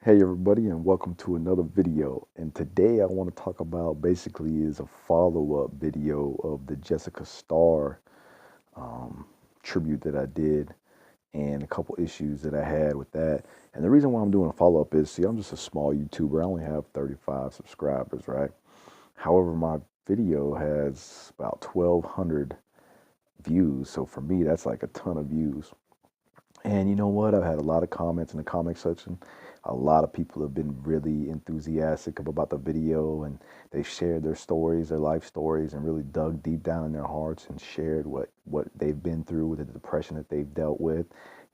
Hey everybody, and welcome to another video. And today I want to talk about basically is a follow-up video of the Jessica Starr um, tribute that I did and a couple issues that I had with that. And the reason why I'm doing a follow-up is, see, I'm just a small YouTuber. I only have 35 subscribers, right? However, my video has about 1,200 views. So for me, that's like a ton of views. And you know what? I've had a lot of comments in the comment section. A lot of people have been really enthusiastic about the video, and they've shared their stories, their life stories, and really dug deep down in their hearts and shared what they've been through, the depression that they've dealt with,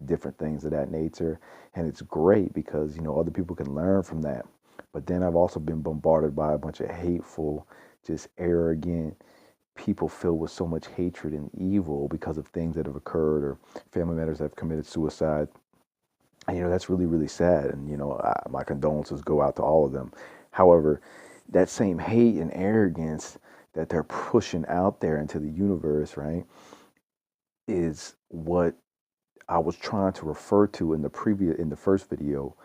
different things of that nature. And it's great because, other people can learn from that. But then I've also been bombarded by a bunch of hateful, just arrogant, people filled with so much hatred and evil because of things that have occurred or family members that have committed suicide. And, that's really, really sad. And, my condolences go out to all of them. However, that same hate and arrogance that they're pushing out there into the universe, right, is what I was trying to refer to in the first video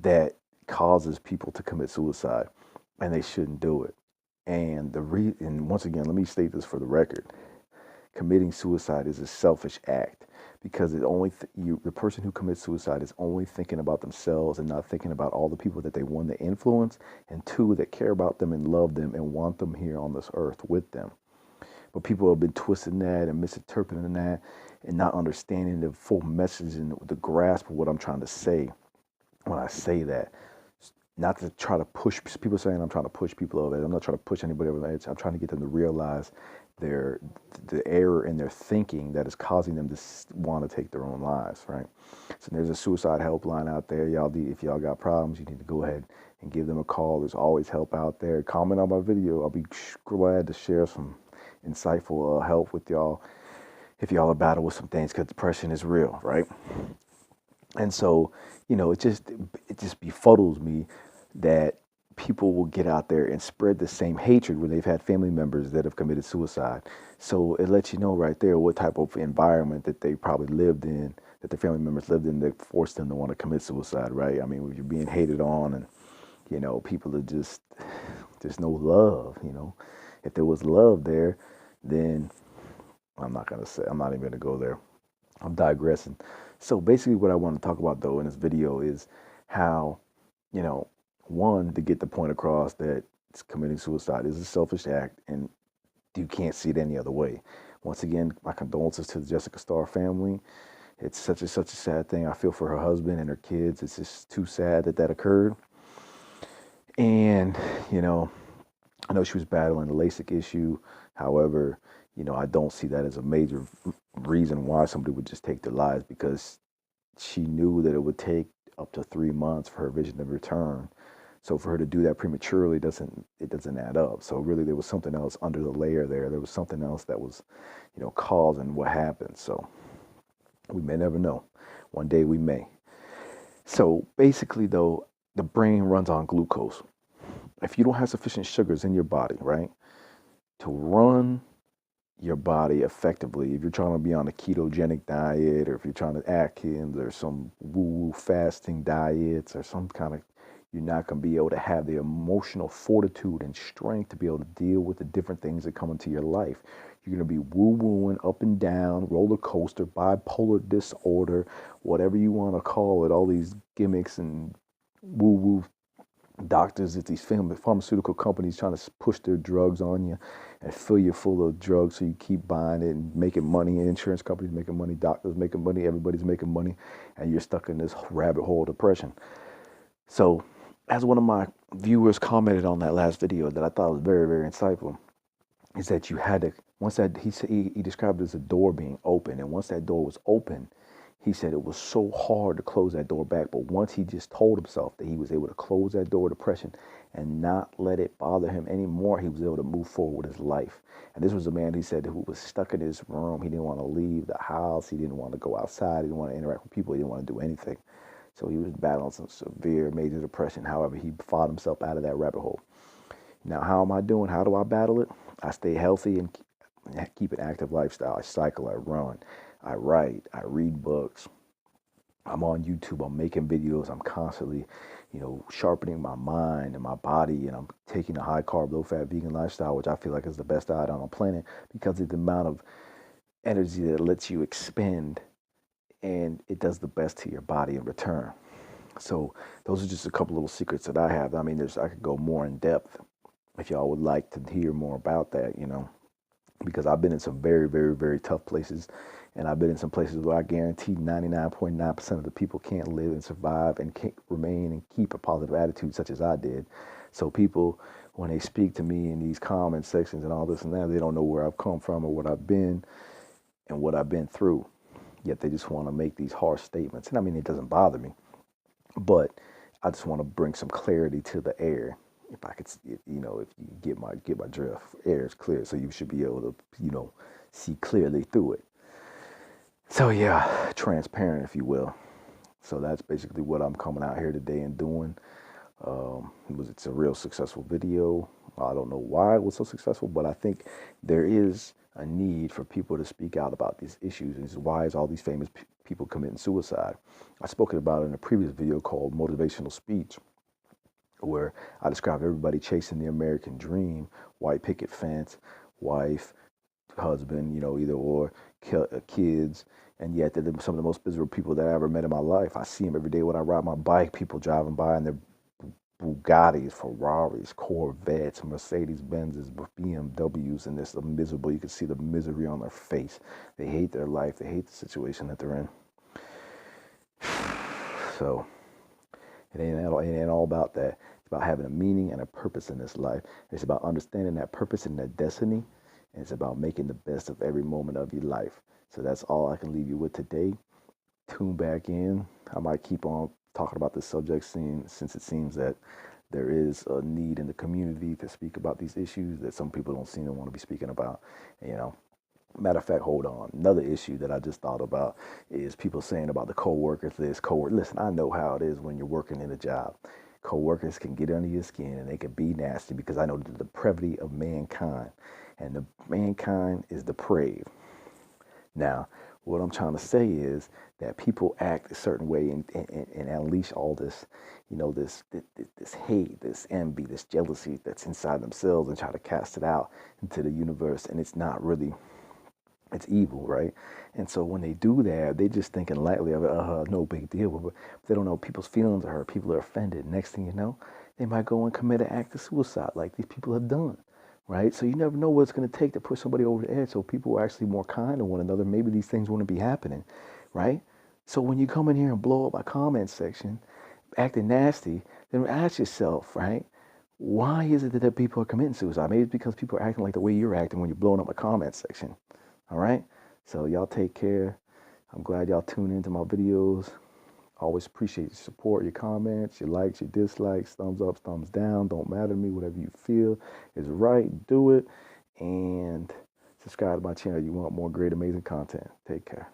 that causes people to commit suicide, and they shouldn't do it. And once again, let me state this for the record: committing suicide is a selfish act because the person who commits suicide is only thinking about themselves and not thinking about all the people that they want to influence, and two, that care about them and love them and want them here on this earth with them. But people have been twisting that and misinterpreting that and not understanding the full message and the grasp of what I'm trying to say when I say that. Not to try to push people, saying I'm trying to push people over it. I'm not trying to push anybody over the edge. I'm trying to get them to realize their the error in their thinking that is causing them to want to take their own lives, right? So there's a suicide helpline out there. If y'all got problems, you need to go ahead and give them a call. There's always help out there. Comment on my video. I'll be glad to share some insightful help with y'all if y'all are battling with some things, because depression is real, right? And so, it just befuddles me that people will get out there and spread the same hatred when they've had family members that have committed suicide. So it lets you know right there what type of environment that they probably lived in, that their family members lived in, that forced them to want to commit suicide, right? I mean, when you're being hated on and, people are just, there's no love, If there was love there, then I'm not even going to go there. I'm digressing. So basically what I want to talk about though in this video is how, you know, one, to get the point across that committing suicide is a selfish act and you can't see it any other way. Once again, my condolences to the Jessica Starr family. It's such a sad thing. I feel for her husband and her kids. It's just too sad that occurred. And, you know, I know she was battling the LASIK issue. However, I don't see that as a major reason why somebody would just take their lives, because she knew that it would take up to 3 months for her vision to return. So for her to do that prematurely doesn't add up. So really there was something else under the layer there. There was something else that was, causing what happened. So we may never know. One day we may. So basically though, the brain runs on glucose. If you don't have sufficient sugars in your body, right, to run your body effectively, if you're trying to be on a ketogenic diet, or if you're trying to Atkins or some woo-woo fasting diets or some kind of, you're not going to be able to have the emotional fortitude and strength to be able to deal with the different things that come into your life. You're going to be woo-wooing up and down, roller coaster, bipolar disorder, whatever you want to call it, all these gimmicks and woo-woo doctors at these pharmaceutical companies trying to push their drugs on you and fill you full of drugs so you keep buying it and making money. Insurance companies making money, doctors making money, everybody's making money, and you're stuck in this rabbit hole of depression. So, as one of my viewers commented on that last video that I thought was very, very insightful, is that you had to, once that, he said, he described it as a door being open, and once that door was open, he said it was so hard to close that door back. But once he just told himself that he was able to close that door of depression and not let it bother him anymore, he was able to move forward with his life. And this was a man, he said, who was stuck in his room. He didn't want to leave the house. He didn't want to go outside. He didn't want to interact with people. He didn't want to do anything. So he was battling some severe major depression. However, he fought himself out of that rabbit hole. Now, how am I doing? How do I battle it? I stay healthy and keep an active lifestyle. I cycle, I run, I write, I read books. I'm on YouTube, I'm making videos, I'm constantly, sharpening my mind and my body, and I'm taking a high carb, low fat vegan lifestyle, which I feel like is the best diet on the planet because of the amount of energy that it lets you expend, and it does the best to your body in return. So those are just a couple little secrets that I have. I mean, I could go more in depth if y'all would like to hear more about that, because I've been in some very, very, very tough places. And I've been in some places where I guarantee 99.9% of the people can't live and survive and can't remain and keep a positive attitude such as I did. So people, when they speak to me in these comment sections and all this and that, they don't know where I've come from or what I've been and what I've been through. Yet they just want to make these harsh statements. And I mean, it doesn't bother me, but I just want to bring some clarity to the air. If I could, if you get my drift, air is clear, so you should be able to, see clearly through it. So yeah, transparent, if you will. So that's basically what I'm coming out here today and doing. It's a real successful video. I don't know why it was so successful, but I think there is a need for people to speak out about these issues. And why is all these famous people committing suicide? I spoke about it in a previous video called Motivational Speech, where I described everybody chasing the American dream, white picket fence, wife, husband, either or, kids, and yet they're some of the most miserable people that I ever met in my life. I see them every day when I ride my bike, people driving by in their Bugattis, Ferraris, Corvettes, Mercedes Benzes, BMWs, and they're so miserable. You can see the misery on their face. They hate their life. They hate the situation that they're in. So it ain't all about that. It's about having a meaning and a purpose in this life. It's about understanding that purpose and that destiny. And it's about making the best of every moment of your life. So that's all I can leave you with today. Tune back in. I might keep on talking about this subject since it seems that there is a need in the community to speak about these issues that some people don't seem to want to be speaking about. Matter of fact, hold on. Another issue that I just thought about is people saying about the coworkers this, Listen, I know how it is when you're working in a job. Coworkers can get under your skin and they can be nasty because I know the depravity of mankind. And the mankind is depraved. Now, what I'm trying to say is that people act a certain way and unleash all this, this hate, this envy, this jealousy that's inside themselves and try to cast it out into the universe. And it's not really, it's evil, right? And so when they do that, they just thinking lightly of it, no big deal. But they don't know people's feelings are hurt. People are offended. Next thing you know, they might go and commit an act of suicide like these people have done. Right? So you never know what it's going to take to push somebody over the edge. So people are actually more kind to one another. Maybe these things wouldn't be happening. Right? So when you come in here and blow up my comment section, acting nasty, then ask yourself, right? Why is it that people are committing suicide? Maybe it's because people are acting like the way you're acting when you're blowing up my comment section. All right? So y'all take care. I'm glad y'all tune into my videos. Always appreciate your support, your comments, your likes, your dislikes, thumbs up, thumbs down. Don't matter to me. Whatever you feel is right, do it. And subscribe to my channel. You want more great, amazing content. Take care.